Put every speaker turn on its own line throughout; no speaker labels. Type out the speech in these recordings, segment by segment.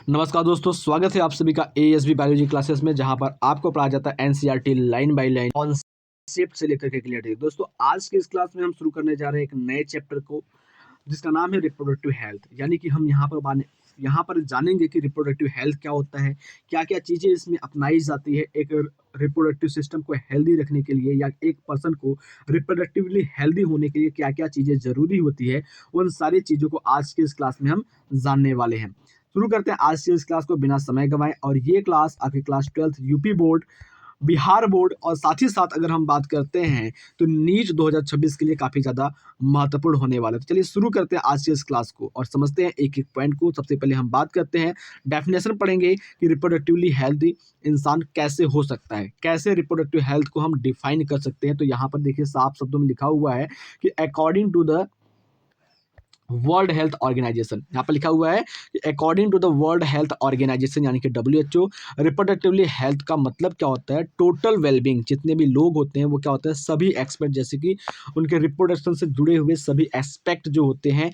नमस्कार दोस्तों, स्वागत है आप सभी का एएसबी बायोलॉजी क्लासेस में, जहां पर आपको पढ़ाया जाता है NCERT line by line concept से लेकर के क्लियरिटी। दोस्तों, आज के इस क्लास में हम शुरू करने जा रहे हैं एक नए चैप्टर को, जिसका नाम है रिप्रोडक्टिव हेल्थ। यानी कि हम यहाँ पर जानेंगे कि रिप्रोडक्टिव हेल्थ क्या होता है, क्या क्या चीज़ें इसमें अपनाई जाती है एक रिप्रोडक्टिव सिस्टम को हेल्दी रखने के लिए, या एक पर्सन को रिप्रोडक्टिवली हेल्दी होने के लिए क्या क्या चीज़ें ज़रूरी होती है। उन सारी चीज़ों को आज के इस क्लास में हम जानने वाले हैं। शुरू करते हैं आज की इस क्लास को बिना समय गंवाए। और ये क्लास आपकी class 12th UP board, Bihar board और साथ ही साथ अगर हम बात करते हैं तो नीट 2026 के लिए काफ़ी ज़्यादा महत्वपूर्ण होने वाला है। तो चलिए शुरू करते हैं आज की इस क्लास को और समझते हैं एक एक पॉइंट को। सबसे पहले हम बात करते हैं, डेफिनेशन पढ़ेंगे कि रिप्रोडक्टिवली हेल्दी इंसान कैसे हो सकता है, कैसे रिप्रोडक्टिव हेल्थ को हम डिफाइन कर सकते हैं। तो यहाँ पर देखिए साफ शब्दों में लिखा हुआ है कि according to the World Health Organization, यहाँ पर लिखा हुआ है कि according to the World Health Organization यानी कि WHO, रिप्रोडक्टिवली हेल्थ का मतलब क्या होता है, टोटल वेलबींग। जितने भी लोग होते हैं वो क्या होते हैं, सभी एक्सपर्ट, जैसे कि उनके रिप्रोडक्शन से जुड़े हुए सभी एस्पेक्ट जो होते हैं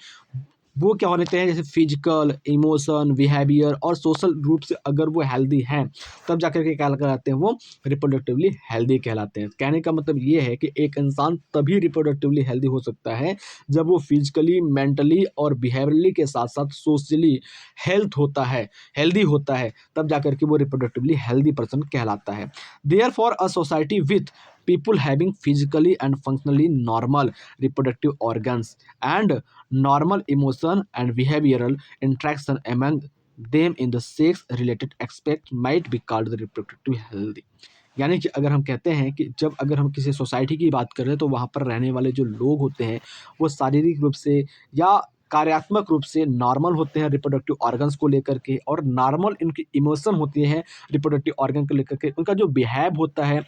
वो क्या होते हैं, जैसे फिजिकल, इमोशन, बिहेवियर और सोशल रूप से अगर वो हेल्दी हैं तब जाकर के क्या कहलाते हैं, वो रिप्रोडक्टिवली हेल्दी कहलाते हैं। कहने का मतलब ये है कि एक इंसान तभी रिप्रोडक्टिवली हेल्दी हो सकता है जब वो फिजिकली, मेंटली और बिहेवियरली के साथ साथ सोशली हेल्दी होता है, तब जाकर के वो रिप्रोडक्टिवली हेल्दी पर्सन कहलाता है। Therefore a society with people having physically and functionally normal reproductive organs and normal emotion and behavioral interaction among them in the sex related aspect might be called the reproductive healthy। यानी कि अगर हम कहते हैं कि जब अगर हम किसी सोसाइटी की बात कर रहे हैं तो वहाँ पर रहने वाले जो लोग होते हैं वो शारीरिक रूप से या कार्यात्मक रूप से नॉर्मल होते हैं रिप्रोडक्टिव ऑर्गन्स को लेकर के, और नॉर्मल इनकी इमोशन होती हैं रिप्रोडक्टिव ऑर्गन को लेकर के। उनका जो बिहेव होता है,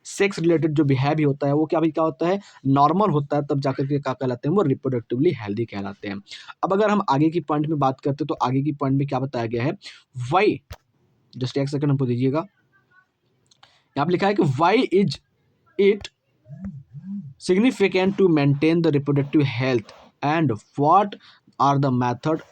सेक्स रिलेटेड जो बिहेव होता है वो क्या होता है, नॉर्मल होता है, तब जाकर के क्या कहलाते हैं, वो रिप्रोडक्टिवली हेल्दी कहलाते हैं। अब अगर हम आगे की पॉइंट में बात करते हैं तो आगे की पॉइंट में क्या बताया गया है, वाई, जस्ट एक सेकंड हमको दीजिएगा। यहाँ पे लिखा है कि why is it significant to maintain the reproductive health and what are the method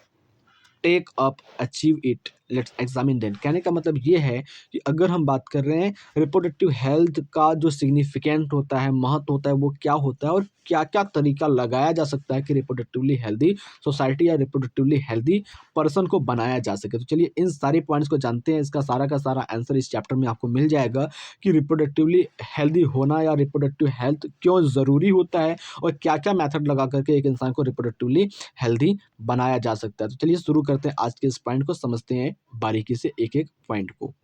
take up achieve it, let's examine then. कहने का मतलब ये है कि अगर हम बात कर रहे हैं रिप्रोडक्टिव हेल्थ का जो सिग्निफिकेंट होता है, महत्व होता है, वो क्या होता है और क्या क्या तरीका लगाया जा सकता है कि रिप्रोडक्टिवली हेल्दी सोसाइटी या रिप्रोडक्टिवली हेल्दी पर्सन को बनाया जा सके। तो चलिए इन सारे पॉइंट्स को जानते हैं। इसका सारा का सारा आंसर इस चैप्टर में आपको मिल जाएगा कि रिप्रोडक्टिवली हेल्दी होना या रिप्रोडक्टिव हेल्थ क्यों ज़रूरी होता है और क्या क्या मैथड लगा करके एक इंसान को रिप्रोडक्टिवली हेल्दी बनाया जा सकता है। तो चलिए शुरू करते हैं आज के इस पॉइंट को, समझते हैं बारीकी से एक एक पॉइंट को।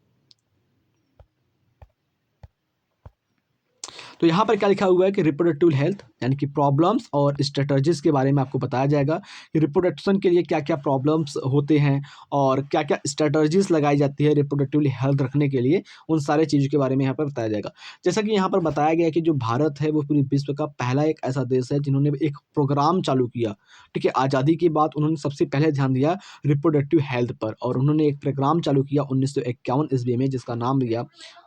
तो यहाँ पर क्या लिखा हुआ है कि रिप्रोडक्टिव हेल्थ यानी कि प्रॉब्लम्स और स्ट्रेटजीज के बारे में आपको बताया जाएगा कि रिप्रोडक्शन के लिए क्या क्या प्रॉब्लम्स होते हैं और क्या क्या स्ट्रेटजीज लगाई जाती है रिप्रोडक्टिवली हेल्थ रखने के लिए। उन सारे चीज़ों के बारे में यहाँ पर बताया जाएगा। जैसा कि यहाँ पर बताया गया है कि जो भारत है वो पूरी विश्व का पहला एक ऐसा देश है जिन्होंने एक प्रोग्राम चालू किया। ठीक है, आज़ादी के बाद उन्होंने सबसे पहले ध्यान दिया रिप्रोडक्टिव हेल्थ पर, और उन्होंने एक प्रोग्राम चालू किया 1951 ईस्वी में, जिसका नाम दिया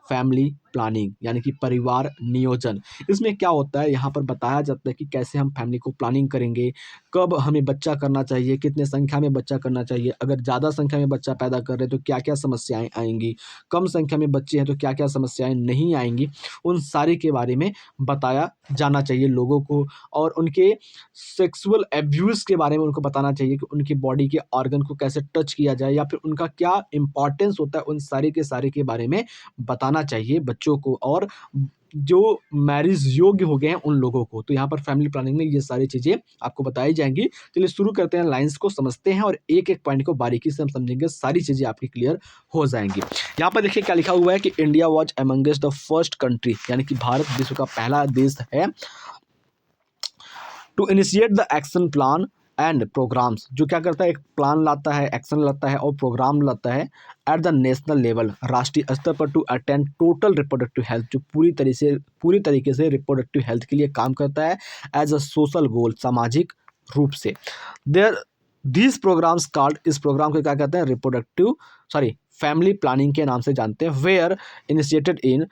फैमिली प्लानिंग यानी कि परिवार नियोजन। इसमें क्या होता है, यहाँ पर बताया जाता है कि कैसे हम फैमिली को प्लानिंग करेंगे, कब हमें बच्चा करना चाहिए, कितने संख्या में बच्चा करना चाहिए, अगर ज़्यादा संख्या में बच्चा पैदा कर रहे हैं तो क्या क्या समस्याएं आएंगी, कम संख्या में बच्चे हैं तो क्या क्या समस्याएं नहीं आएंगी। उन सारे के बारे में बताया जाना चाहिए लोगों को, और उनके सेक्सुअल एब्यूज़ के बारे में उनको बताना चाहिए कि उनकी बॉडी के ऑर्गन को कैसे टच किया जाए या फिर उनका क्या इंपॉर्टेंस होता है। उन सारे के बारे में बताना चाहिए बच्चों को और जो मैरिज योग्य हो गए हैं उन लोगों को। तो यहाँ पर फैमिली प्लानिंग में ये सारी चीज़ें आपको बताई जाएंगी। चलिए शुरू करते हैं, लाइंस को समझते हैं और एक एक पॉइंट को बारीकी से हम समझेंगे, सारी चीज़ें आपकी क्लियर हो जाएंगी। यहाँ पर देखिए क्या लिखा हुआ है कि India was amongest the first country, यानी कि भारत विश्व का पहला देश है, to initiate the action plan and programmes, जो क्या करता है, एक प्लान लाता है, एक्शन लाता है और प्रोग्राम लाता है एट द नेशनल लेवल, राष्ट्रीय स्तर पर, to attend total reproductive health, जो पूरी तरीके से रिप्रोडक्टिव हेल्थ के लिए काम करता है एज अ सोशल गोल, सामाजिक रूप से। देयर दीज प्रोग्राम्स कॉल्ड, इस प्रोग्राम को क्या कहते हैं, फैमिली प्लानिंग के नाम से जानते हैं। वेयर इनिशिएटेड इन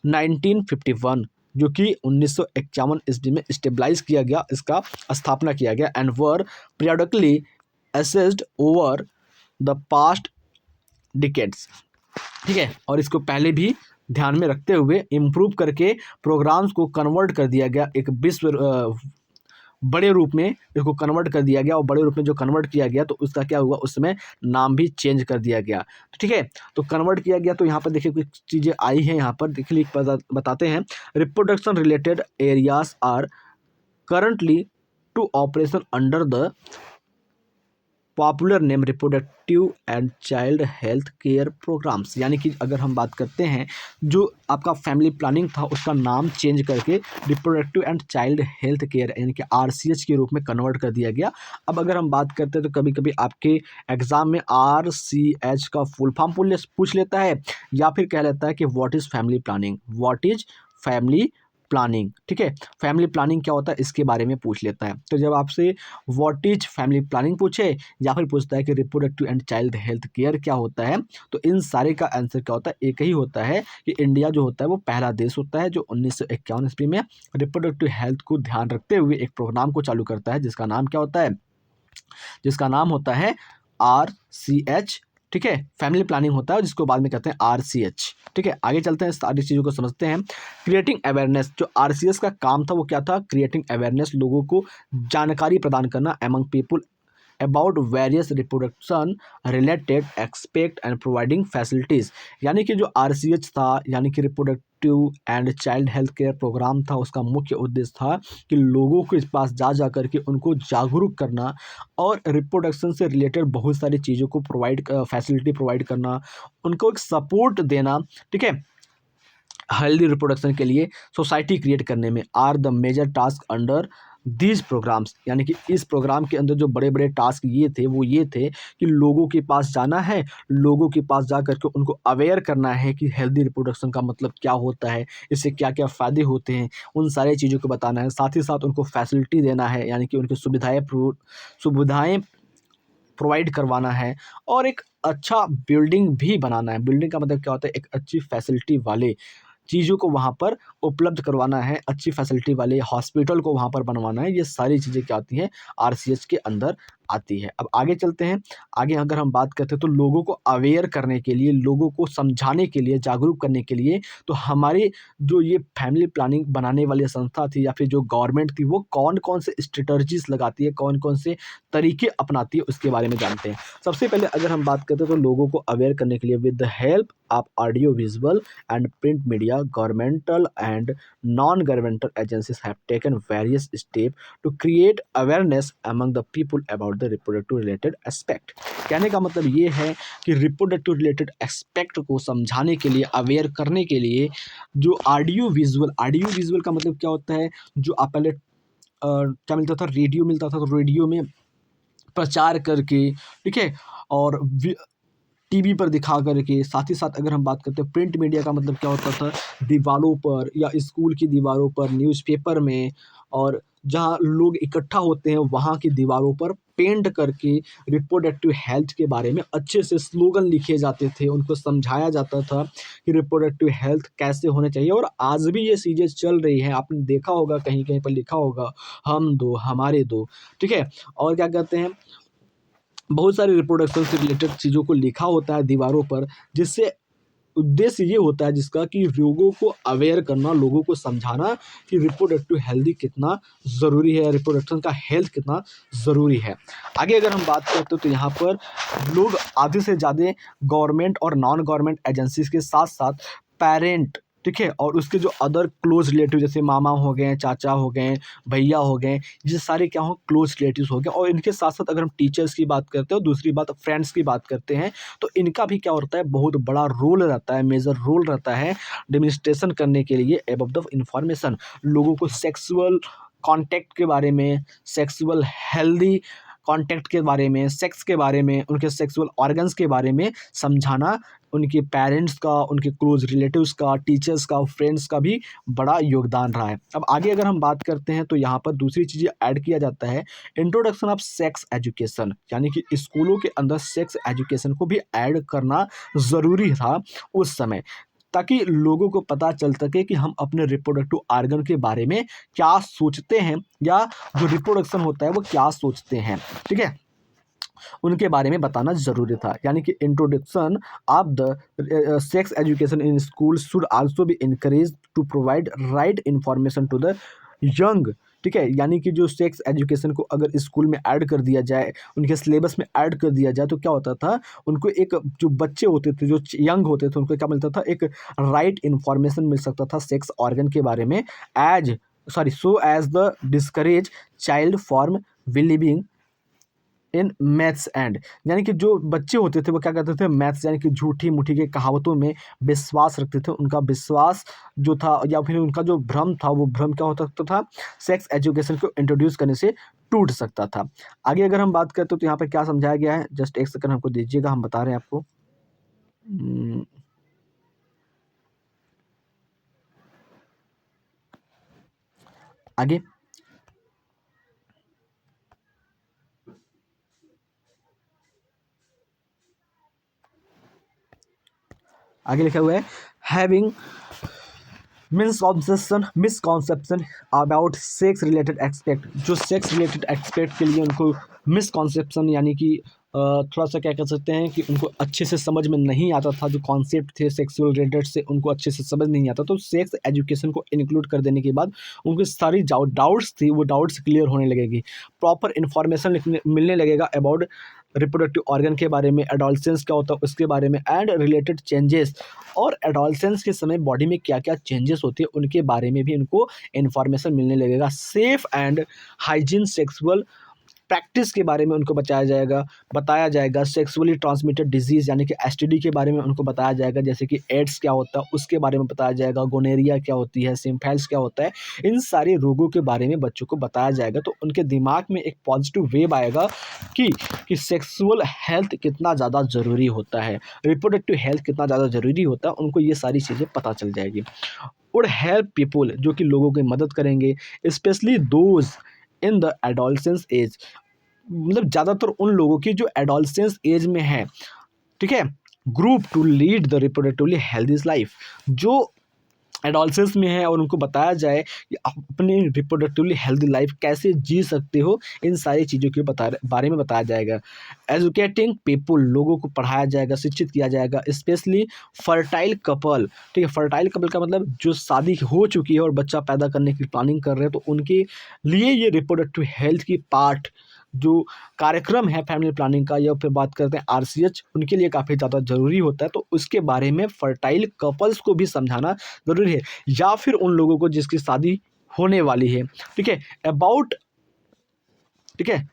1951, जो कि 1951 ईस्वी में स्टेबलाइज किया गया, इसका स्थापना किया गया, and were periodically assessed over the past decades, ठीक है। और इसको पहले भी ध्यान में रखते हुए इम्प्रूव करके प्रोग्राम्स को कन्वर्ट कर दिया गया, एक विश्व बड़े रूप में इसको कन्वर्ट कर दिया गया, और बड़े रूप में जो कन्वर्ट किया गया तो उसका क्या हुआ, उसमें नाम भी चेंज कर दिया गया, ठीक है। तो कन्वर्ट किया गया, तो यहाँ पर देखिए कुछ चीज़ें आई हैं, यहाँ पर देखिए बताते हैं। Reproduction related areas are currently to operation under the popular name reproductive and child health care programmes, यानी कि अगर हम बात करते हैं जो आपका फैमिली प्लानिंग था उसका नाम चेंज करके reproductive and child health care यानी कि RCH के रूप में कन्वर्ट कर दिया गया। अब अगर हम बात करते हैं तो कभी कभी आपके एग्जाम में RCH का फुल फॉर्म पूछ लेता है, या फिर कह लेता है कि what is family planning, what is family planning, ठीक है। फैमिली प्लानिंग क्या होता है इसके बारे में पूछ लेता है। तो जब आपसे व्हाट इज फैमिली प्लानिंग पूछे या फिर पूछता है कि reproductive and child health care क्या होता है, तो इन सारे का आंसर क्या होता है, एक ही होता है कि इंडिया जो होता है वो पहला देश होता है जो 1951 ईस्वी में रिप्रोडक्टिव हेल्थ को ध्यान रखते हुए एक प्रोग्राम को चालू करता है, जिसका नाम क्या होता है, जिसका नाम होता है RCH, ठीक है। फैमिली प्लानिंग होता है जिसको बाद में कहते हैं RCH, ठीक है। आगे चलते हैं, सारी चीज़ों को समझते हैं। क्रिएटिंग अवेयरनेस, जो RCH का काम था वो क्या था, क्रिएटिंग अवेयरनेस, लोगों को जानकारी प्रदान करना among people about various reproduction related aspect and providing facilities, यानी कि जो RCH था यानी कि reproductive and child health care programme था, उसका मुख्य उद्देश्य था कि लोगों के पास जा करके उनको जागरूक करना और रिप्रोडक्शन से रिलेटेड बहुत सारी चीज़ों को फैसिलिटी प्रोवाइड करना, उनको एक सपोर्ट देना, ठीक है, हेल्दी रिप्रोडक्शन के लिए सोसाइटी क्रिएट करने में are the major task under these programmes, यानी कि इस प्रोग्राम के अंदर जो बड़े बड़े टास्क ये थे वो ये थे कि लोगों के पास जाना है, लोगों के पास जा करके उनको अवेयर करना है कि हेल्दी रिप्रोडक्शन का मतलब क्या होता है, इससे क्या क्या फ़ायदे होते हैं, उन सारी चीज़ों को बताना है। साथ ही साथ उनको फैसिलिटी देना है, यानी कि उनकी सुविधाएँ प्रोवाइड करवाना है, और एक अच्छा बिल्डिंग भी बनाना है। बिल्डिंग का मतलब क्या होता है, एक अच्छी फैसिलिटी वाले चीज़ों को वहाँ पर उपलब्ध करवाना है, अच्छी फैसिलिटी वाले हॉस्पिटल को वहाँ पर बनवाना है। ये सारी चीज़ें क्या आती हैं, RCH के अंदर आती है। अब आगे चलते हैं। आगे अगर हम बात करते हैं तो लोगों को अवेयर करने के लिए, लोगों को समझाने के लिए, जागरूक करने के लिए, तो हमारे जो ये फैमिली प्लानिंग बनाने वाली संस्था थी या फिर जो गवर्नमेंट थी वो कौन-कौन से स्ट्रैटेजीज़ लगाती है, कौन-कौन से तरीके अपनाती है, उसके बारे में जानते हैं। सबसे पहले अगर हम बात करते हैं तो लोगों को अवेयर करने के लिए with the help of audio visual and print media, governmental and non governmental agencies have taken various step to create awareness among the people about the reproductive related aspect. कहने का मतलब ये है कि रिप्रोडक्टिव रिलेटेड एस्पेक्ट को समझाने के लिए, अवेयर करने के लिए जो ऑडियो विजुअल का मतलब क्या होता है, जो आप पहले क्या मिलता था, रेडियो मिलता था, तो रेडियो में प्रचार करके, ठीक है, और टीवी पर दिखा करके, साथ ही साथ अगर हम बात करते हैं प्रिंट मीडिया का मतलब क्या होता था, दीवारों पर या स्कूल की दीवारों पर, न्यूज़पेपर में, और जहाँ लोग इकट्ठा होते हैं वहाँ की दीवारों पर पेंट करके रिप्रोडक्टिव हेल्थ के बारे में अच्छे से स्लोगन लिखे जाते थे, उनको समझाया जाता था कि रिप्रोडक्टिव हेल्थ कैसे होने चाहिए। और आज भी ये चीज़ें चल रही हैं, आपने देखा होगा कहीं कहीं पर लिखा होगा, हम दो हमारे दो, ठीक है। और क्या कहते हैं, बहुत सारे रिप्रोडक्शन से रिलेटेड चीज़ों को लिखा होता है दीवारों पर, जिससे उद्देश्य ये होता है जिसका कि लोगों को अवेयर करना, लोगों को समझाना कि रिप्रोडक्टिव हेल्दी कितना ज़रूरी है, रिप्रोडक्शन का हेल्थ कितना ज़रूरी है। आगे अगर हम बात करते हैं तो यहाँ पर लोग आधे से ज़्यादा गवर्नमेंट और नॉन गवर्नमेंट एजेंसीज़ के साथ-साथ पेरेंट, ठीक है, और उसके जो अदर क्लोज़ रिलेटिव जैसे मामा हो गए, चाचा हो गए, भैया हो गए, ये सारे क्या हो, क्लोज़ रिलेटिव्स हो गए। और इनके साथ-साथ अगर हम टीचर्स की बात करते हैं और दूसरी बात फ्रेंड्स की बात करते हैं, तो इनका भी क्या होता है, बहुत बड़ा रोल रहता है, मेजर रोल रहता है डेमोंस्ट्रेशन करने के लिए अबव द इन्फॉर्मेशन, लोगों को सेक्सुअल कॉन्टैक्ट के बारे में, सेक्सुअल हेल्दी कॉन्टैक्ट के बारे में, सेक्स के बारे में, उनके सेक्सुअल ऑर्गन्स के बारे में समझाना, उनके पेरेंट्स का, उनके क्लोज रिलेटिव्स का, टीचर्स का, फ्रेंड्स का भी बड़ा योगदान रहा है। अब आगे अगर हम बात करते हैं तो यहाँ पर दूसरी चीज़ें ऐड किया जाता है, इंट्रोडक्शन ऑफ सेक्स एजुकेशन, यानी कि स्कूलों के अंदर सेक्स एजुकेशन को भी ऐड करना ज़रूरी था उस समय, ताकि लोगों को पता चल सके कि हम अपने रिप्रोडक्टिव ऑर्गन के बारे में क्या सोचते हैं, या जो रिप्रोडक्शन होता है वो क्या सोचते हैं, ठीक है। उनके बारे में बताना ज़रूरी था। यानी कि introduction of the sex education in school should also be encourage to provide right information to the young. ठीक है, यानी कि जो सेक्स एजुकेशन को अगर स्कूल में ऐड कर दिया जाए, उनके सिलेबस में ऐड कर दिया जाए, तो क्या होता था, उनको एक जो बच्चे होते थे, जो यंग होते थे, उनको क्या मिलता था, एक राइट इन्फॉर्मेशन मिल सकता था सेक्स ऑर्गन के बारे में, as so as the discourage child from believing in myths and. यानी कि जो बच्चे होते थे वो क्या करते थे, मैथ्स यानी कि झूठी मूठी के कहावतों में विश्वास रखते थे। उनका विश्वास जो था या फिर उनका जो भ्रम था, वो भ्रम क्या हो सकता था, सेक्स एजुकेशन को इंट्रोड्यूस करने से टूट सकता था। आगे अगर हम बात करते तो यहाँ पे क्या समझाया गया है, जस्ट एक सेकंड हमको दीजिएगा, हम बता रहे हैं आपको। आगे आगे लिखा हुआ है, having misconception about sex related expect. जो सेक्स रिलेटेड एक्सपेक्ट के लिए उनको मिसकॉन्सेप्शन यानी कि थोड़ा सा क्या कह सकते हैं कि उनको अच्छे से समझ में नहीं आता था, जो कॉन्सेप्ट थे सेक्सुअल रिलेटेड से उनको अच्छे से समझ नहीं आता। तो सेक्स एजुकेशन को इंक्लूड कर देने के बाद उनकी सारी डाउट्स थी, वो डाउट्स क्लियर होने लगेगी, प्रॉपर इन्फॉर्मेशन मिलने लगेगा अबाउट रिप्रोडक्टिव ऑर्गन के बारे में, एडोलसेंस क्या होता है उसके बारे में, एंड रिलेटेड चेंजेस, और एडोलसेंस के समय बॉडी में क्या क्या चेंजेस होते हैं उनके बारे में भी उनको इन्फॉर्मेशन मिलने लगेगा। Safe and hygiene sexual practice के बारे में उनको बताया जाएगा। सेक्सुअली ट्रांसमिटेड डिजीज़ यानी कि एसटीडी के बारे में उनको बताया जाएगा, जैसे कि एड्स क्या होता है उसके बारे में बताया जाएगा, गोनेरिया क्या होती है, सिम्फेल्स क्या होता है, इन सारे रोगों के बारे में बच्चों को बताया जाएगा। तो उनके दिमाग में एक पॉजिटिव वेव आएगा कि सेक्सुअल हेल्थ कितना ज़्यादा ज़रूरी होता है, रिप्रोडक्टिव हेल्थ कितना ज़्यादा ज़रूरी होता है, उनको ये सारी चीज़ें पता चल जाएगी। वुड हेल्प पीपल, जो कि लोगों की मदद करेंगे, specially those in the adolescence age, मतलब ज़्यादातर उन लोगों की जो एडोलसेंस एज में है, ठीक है, group to lead the reproductively healthy life. जो एडोलसेंस में है और उनको बताया जाए कि आप अपनी रिप्रोडक्टिवली हेल्दी लाइफ कैसे जी सकते हो, इन सारी चीज़ों के बारे में बताया जाएगा। एजुकेटिंग पीपल, लोगों को पढ़ाया जाएगा, शिक्षित किया जाएगा, स्पेशली फर्टाइल कपल। ठीक है, फर्टाइल कपल का मतलब जो शादी हो चुकी है और बच्चा पैदा करने की प्लानिंग कर रहे हैं, तो उनके लिए ये रिप्रोडक्टिव हेल्थ की पार्ट जो कार्यक्रम है फैमिली प्लानिंग का, या फिर बात करते हैं आरसीएच, उनके लिए काफ़ी ज़्यादा ज़रूरी होता है। तो उसके बारे में फर्टाइल कपल्स को भी समझाना ज़रूरी है, या फिर उन लोगों को जिसकी शादी होने वाली है। ठीक है, अबाउट, ठीक है,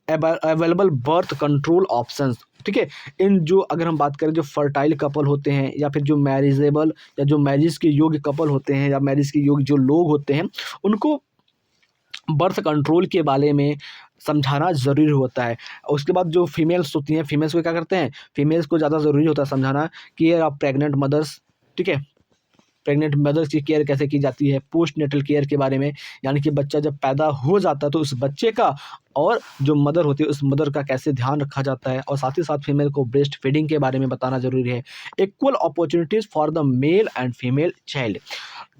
अवेलेबल बर्थ कंट्रोल ऑप्शंस। ठीक है, इन जो अगर हम बात करें जो फर्टाइल कपल होते हैं, या फिर जो मैरिजेबल या जो मैरिज के योग्य कपल होते हैं, या मैरिज के योग्य जो लोग होते हैं, उनको बर्थ कंट्रोल के बारे में समझाना ज़रूरी होता है। उसके बाद जो फीमेल्स होती हैं, फीमेल्स को क्या करते हैं, फीमेल्स को ज़्यादा ज़रूरी होता है समझाना कि आप प्रेग्नेंट मदर्स, ठीक है, प्रेग्नेंट मदर्स की केयर कैसे की जाती है, पोस्ट नेटल केयर के बारे में, यानी कि बच्चा जब पैदा हो जाता है तो उस बच्चे का और जो मदर होती है उस मदर का कैसे ध्यान रखा जाता है, और साथ ही साथ फीमेल को ब्रेस्ट फीडिंग के बारे में बताना ज़रूरी है। Equal opportunities for the male and female child,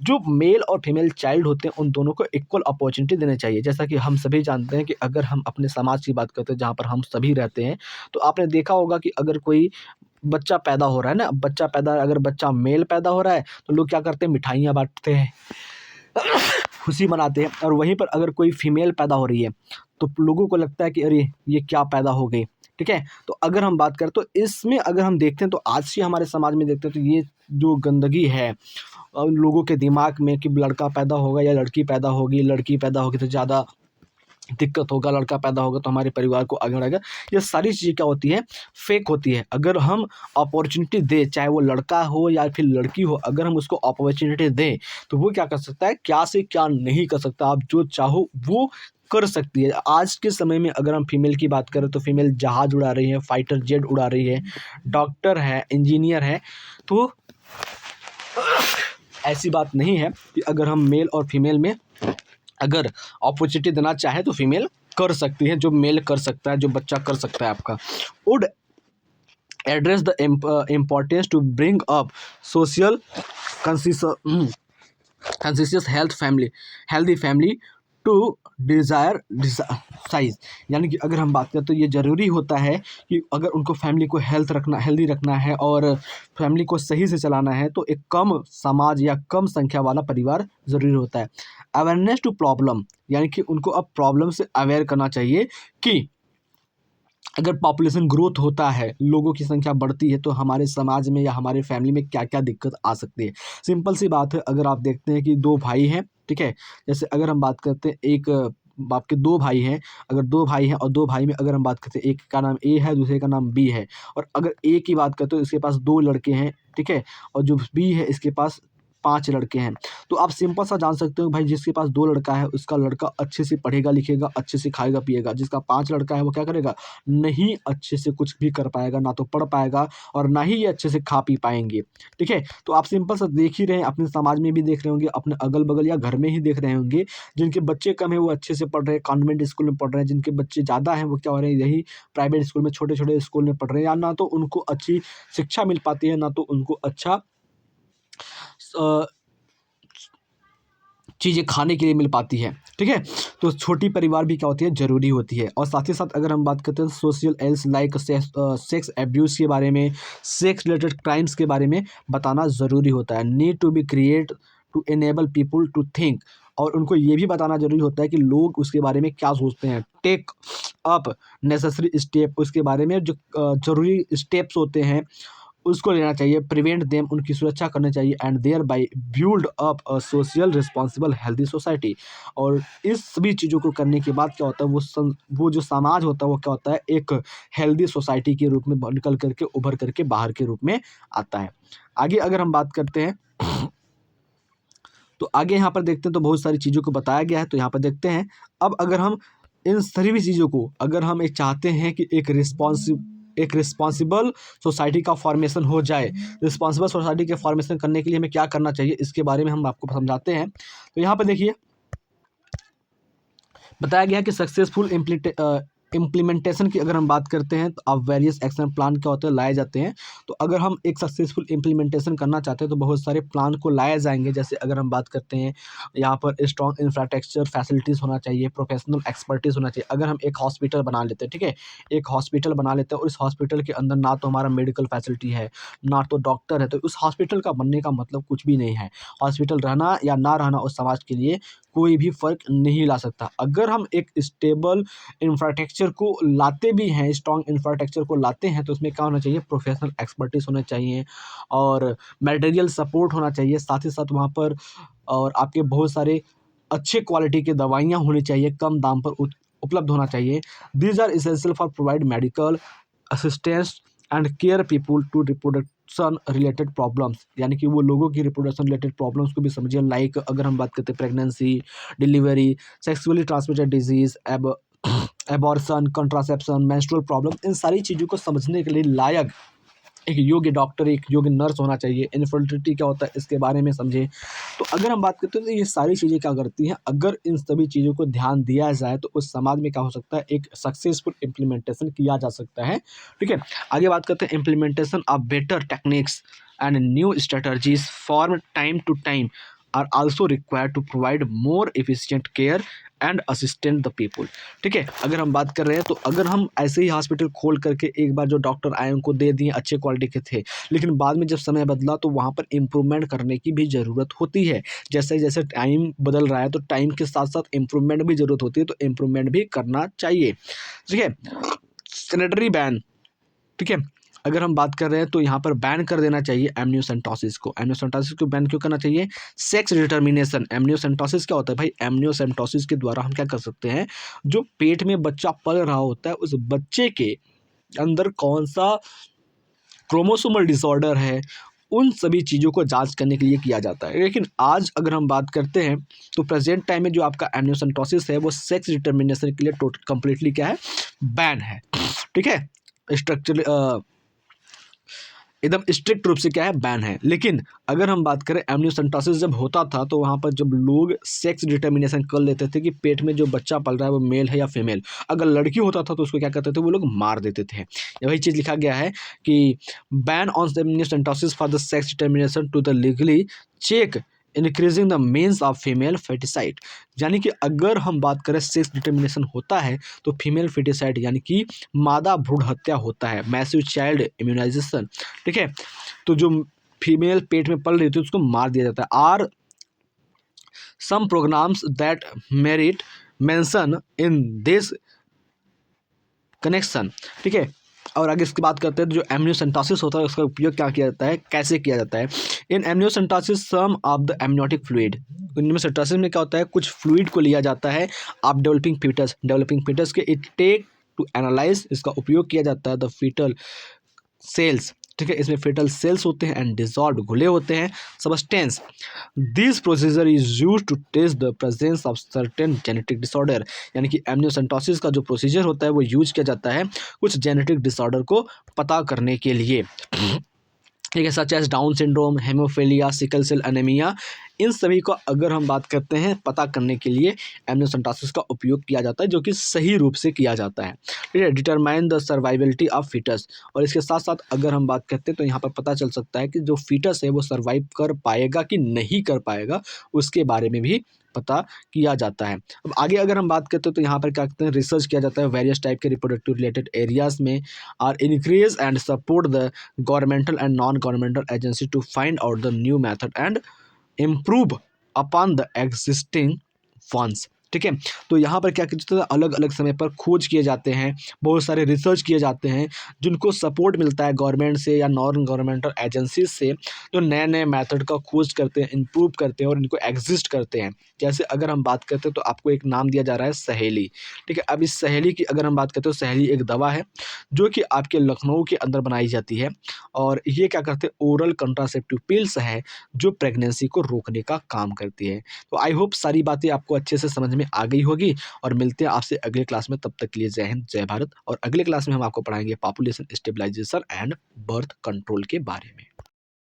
जो मेल और फीमेल चाइल्ड होते हैं उन दोनों को इक्वल अपॉर्चुनिटी देनी चाहिए। जैसा कि हम सभी जानते हैं कि अगर हम अपने समाज की बात करते हैं जहाँ पर हम सभी रहते हैं, तो आपने देखा होगा कि अगर कोई बच्चा पैदा हो रहा है ना, अगर बच्चा मेल पैदा हो रहा है तो लोग क्या करते हैं, मिठाइयाँ बाँटते हैं, खुशी मनाते हैं। और वहीं पर अगर कोई फीमेल पैदा हो रही है तो लोगों को लगता है कि अरे ये क्या पैदा हो गई। ठीक है, तो अगर हम बात करें तो इसमें अगर हम देखते हैं तो आज से हमारे समाज में देखते हैं तो ये जो गंदगी है लोगों के दिमाग में कि लड़का पैदा होगा या लड़की पैदा होगी, लड़की पैदा होगी तो ज़्यादा दिक्कत होगा, लड़का पैदा होगा तो हमारे परिवार को आगे बढ़ाएगा, ये सारी चीज़ें क्या होती हैं, फेक होती है। अगर हम अपॉर्चुनिटी दें, चाहे वो लड़का हो या फिर लड़की हो, अगर हम उसको अपॉर्चुनिटी दें तो वो क्या कर सकता है, क्या से क्या नहीं कर सकता, आप जो चाहो वो कर सकती है। आज के समय में अगर हम फीमेल की बात करें तो फीमेल जहाज उड़ा रही है, फाइटर जेट उड़ा रही है, डॉक्टर है, इंजीनियर है। तो ऐसी बात नहीं है कि अगर हम मेल और फीमेल में अगर अपॉर्चुनिटी देना चाहे तो फीमेल कर सकती है, जो मेल कर सकता है, जो बच्चा कर सकता है आपका। Would address the importance to bring up social conscious healthy family to desire size, यानी कि अगर हम बात करें तो ये ज़रूरी होता है कि अगर उनको फैमिली को हेल्दी रखना है और फैमिली को सही से चलाना है तो एक कम समाज या कम संख्या वाला परिवार ज़रूरी होता है। अवेयरनेस टू प्रॉब्लम, यानी कि उनको अब प्रॉब्लम से अवेयर करना चाहिए कि अगर पॉपुलेशन ग्रोथ होता है, लोगों की संख्या बढ़ती है, तो हमारे समाज में या हमारे फैमिली में क्या-क्या दिक्कत आ सकती है। सिंपल सी बात है, अगर आप देखते हैं कि 2 भाई हैं, ठीक है? जैसे अगर हम बात करते हैं एक बाप के 2 भाई हैं, अगर 2 भाई हैं और 2 भाई में अगर हम बात करते हैं, एक का नाम ए है, दूसरे का नाम बी है और अगर ए की बात करें तो इसके पास 2 लड़के हैं, ठीक है? और जो बी है इसके पास 5 लड़के हैं। तो आप सिंपल सा जान सकते हो भाई जिसके पास 2 लड़का है, उसका लड़का अच्छे से पढ़ेगा-लिखेगा, अच्छे से खाएगा-पिएगा। जिसका 5 लड़का है, वो क्या करेगा? नहीं अच्छे से कुछ भी कर पाएगा, ना तो पढ़ पाएगा और ना ही ये अच्छे से खा पी पाएँगे, ठीक है? तो आप सिंपल सा देख ही रहे हैं, अपने समाज में भी देख रहे होंगे, अपने अगल-बगल या घर में ही देख रहे होंगे, जिनके बच्चे कम हैं, वो अच्छे से पढ़ रहे हैं, कॉन्वेंट स्कूल में पढ़ रहे हैं, जिनके बच्चे ज़्यादा हैं, वो क्या हो रहे हैं, यही प्राइवेट स्कूल में, छोटे-छोटे स्कूल में पढ़ रहे हैं या ना तो उनको अच्छी शिक्षा मिल पाती है, ना तो उनको अच्छा स चीज़ें खाने के लिए मिल पाती है, ठीक है? तो छोटी परिवार भी क्या होती है, ज़रूरी होती है और साथ ही साथ अगर हम बात करते हैं social else like sex abuse के बारे में, सेक्स रिलेटेड क्राइम्स के बारे में बताना ज़रूरी होता है। Need to be create to enable people to think, और उनको ये भी बताना ज़रूरी होता है कि लोग उसके बारे में क्या सोचते हैं। टेक अप नेसेसरी स्टेप, उसके बारे में जो ज़रूरी स्टेप्स होते हैं उसको लेना चाहिए, प्रिवेंट देम, उनकी सुरक्षा करनी चाहिए and thereby build up a social responsible healthy society. और इस सभी चीज़ों को करने के बाद क्या होता है, वो जो समाज होता है वो क्या होता है, एक हेल्दी सोसाइटी के रूप में निकल करके उभर करके बाहर के रूप में आता है। आगे अगर हम बात करते हैं तो आगे यहाँ पर देखते हैं तो बहुत सारी चीज़ों को बताया गया है, तो यहाँ पर देखते हैं। अब अगर हम इन सभी चीज़ों को अगर हम एक चाहते हैं कि एक रिस्पॉन्सिबल सोसाइटी का फॉर्मेशन हो जाए, रिस्पॉन्सिबल सोसाइटी के फॉर्मेशन करने के लिए हमें क्या करना चाहिए, इसके बारे में हम आपको समझाते हैं। तो यहाँ पे देखिए बताया गया है कि सक्सेसफुल इम्प्लीमेंटेशन की अगर हम बात करते हैं तो अब वेरियस एक्शन प्लान क्या होते हैं, लाए जाते हैं। तो अगर हम एक सक्सेसफुल इम्प्लीमेंटेशन करना चाहते हैं तो बहुत सारे प्लान को लाए जाएंगे। जैसे अगर हम बात करते हैं यहाँ पर स्ट्रॉन्ग इंफ्रास्ट्रक्चर फैसिलिटीज़ होना चाहिए, प्रोफेशनल एक्सपर्टीज़ होना चाहिए। अगर हम एक हॉस्पिटल बना लेते हैं, ठीक है, एक हॉस्पिटल बना लेते हैं और इस हॉस्पिटल के अंदर ना तो हमारा मेडिकल फैसिलिटी है, ना तो डॉक्टर है, तो उस हॉस्पिटल का बनने का मतलब कुछ भी नहीं है। हॉस्पिटल रहना या ना रहना उस समाज के लिए कोई भी फ़र्क नहीं ला सकता। अगर हम एक स्टेबल इंफ्रास्ट्रक्चर को लाते भी हैं, स्ट्रॉन्ग इंफ्रास्ट्रक्चर को लाते हैं, तो उसमें क्या होना चाहिए, प्रोफेशनल एक्सपर्टीज़ होना चाहिए और मटेरियल सपोर्ट होना चाहिए। साथ ही साथ वहाँ पर और आपके बहुत सारे अच्छे क्वालिटी की दवाइयाँ होनी चाहिए, कम दाम पर उपलब्ध होना चाहिए। These are essential for provide medical assistance and care people to reproduction related problems, यानी कि वो लोगों की रिप्रोडक्शन रिलेटेड प्रॉब्लम्स को भी समझिए। लाइक अगर हम बात करते हैं pregnancy, delivery, sexually transmitted disease, abortion, contraception, menstrual problem, इन सारी चीज़ों को समझने के लिए लायक एक योग्य डॉक्टर, एक योग्य नर्स होना चाहिए। इनफर्टिलिटी क्या होता है इसके बारे में समझें। तो अगर हम बात करते हैं तो ये सारी चीज़ें क्या करती हैं, अगर इन सभी चीज़ों को ध्यान दिया जाए तो उस समाज में क्या हो सकता है, एक सक्सेसफुल इम्प्लीमेंटेशन किया जा सकता है, ठीक है। आगे बात करते हैं implementation of better techniques and new strategies for time to time are also required to provide more efficient care and assistant the people, ठीक है। अगर हम बात कर रहे हैं तो अगर हम ऐसे ही हॉस्पिटल खोल करके एक बार जो डॉक्टर आए उनको दे दिए, अच्छे क्वालिटी के थे, लेकिन बाद में जब समय बदला तो वहाँ पर इम्प्रूवमेंट करने की भी ज़रूरत होती है। जैसे जैसे टाइम बदल रहा है तो टाइम के साथ साथ इम्प्रूवमेंट भी ज़रूरत होती है, तो इम्प्रूवमेंट भी करना चाहिए, ठीक है। सैनिटरी बैन, ठीक है, अगर हम बात कर रहे हैं तो यहाँ पर बैन कर देना चाहिए एमनियोसेंटोसिस को। एमनियोसेंटोसिस को बैन क्यों करना चाहिए, सेक्स डिटर्मिनेशन। एमनियोसेंटोसिस क्या होता है भाई, एमनियोसेंटोसिस के द्वारा हम क्या कर सकते हैं, जो पेट में बच्चा पल रहा होता है उस बच्चे के अंदर कौन सा क्रोमोसोमल डिसऑर्डर है, उन सभी चीज़ों को जांच करने के लिए किया जाता है। लेकिन आज अगर हम बात करते हैं तो प्रेजेंट टाइम में जो आपका एमनियोसेंटोसिस है वो सेक्स डिटर्मिनेशन के लिए टोटल कंप्लीटली क्या है, बैन है, ठीक है। स्ट्रक्चर एकदम स्ट्रिक्ट रूप से क्या है, बैन है। लेकिन अगर हम बात करें एमनियोसेंटोसिस जब होता था तो वहाँ पर जब लोग सेक्स डिटर्मिनेशन कर लेते थे कि पेट में जो बच्चा पल रहा है वो मेल है या फीमेल, अगर लड़की होता था तो उसको क्या करते थे, वो लोग मार देते थे। वही चीज़ लिखा गया है कि ban on amniocentesis for the sex determination to the legally check increasing the means of female foeticide, यानी कि अगर हम बात करें सेक्स डिटर्मिनेशन होता है तो फीमेल फेटिसाइड यानी कि मादा भ्रूण हत्या होता है, मैसिव चाइल्ड इम्यूनाइजेशन, ठीक है। तो जो फीमेल पेट में पल रही थी उसको मार दिया जाता है। Are some programmes that merit mention in this connection, ठीक है। और आगे इसकी बात करते हैं तो जो एमनियोसेंटोसिस होता है उसका उपयोग क्या किया जाता है, कैसे किया जाता है। इन amniocentesis some of the amniotic fluid, amniocentesis में क्या होता है, कुछ फ्लूइड को लिया जाता है आप डेवलपिंग फीटस के, इट टेक टू एनालाइज, इसका उपयोग किया जाता है द फीटल सेल्स, ठीक है। इसमें फेटल सेल्स होते हैं एंड डिजॉल्व घुले होते हैं substance. This procedure is use to test the presence of certain genetic disorder, यानी कि एमनियोसेंटोसिस का जो प्रोसीजर होता है वो यूज किया जाता है कुछ जेनेटिक डिसऑर्डर को पता करने के लिए, ठीक है, such as Down syndrome, haemophilia, sickle cell anaemia. इन सभी को अगर हम बात करते हैं पता करने के लिए एमनियोसेंटोसिस का उपयोग किया जाता है, जो कि सही रूप से किया जाता है, ठीक है। Determine the survivability of foetus, और इसके साथ साथ अगर हम बात करते हैं तो यहाँ पर पता चल सकता है कि जो फीटस है वो सर्वाइव कर पाएगा कि नहीं कर पाएगा, उसके बारे में भी पता किया जाता है। अब आगे अगर हम बात करते हैं तो यहाँ पर क्या कहते हैं, रिसर्च किया जाता है वेरियस टाइप के रिप्रोडक्टिव रिलेटेड एरियाज में, और increase and support the governmental and non governmental agency to find out the new method and improve upon the existing funds, ठीक है। तो यहाँ पर क्या कहते हैं, अलग अलग समय पर खोज किए जाते हैं, बहुत सारे रिसर्च किए जाते हैं जिनको सपोर्ट मिलता है गवर्नमेंट से या नॉन गवर्नमेंटल एजेंसीज से, जो नए नए मेथड का खोज करते हैं, इम्प्रूव करते हैं और इनको एग्जिस्ट करते हैं। जैसे अगर हम बात करते हैं तो आपको एक नाम दिया जा रहा है सहेली, ठीक है। अब इस सहेली की अगर हम बात करते हैं तो सहेली एक दवा है जो कि आपके लखनऊ के अंदर बनाई जाती है, और ये क्या करते हैं, ओरल कंट्रासेप्टिव पिल्स है जो प्रेगनेंसी को रोकने का काम करती है। तो आई होप सारी बातें आपको अच्छे से समझ में आ गई होगी, और मिलते हैं आपसे अगले क्लास में। तब तक के लिए जय हिंद जय भारत। और अगले क्लास में हम आपको पढ़ाएंगे population stabilisation and birth control के बारे में।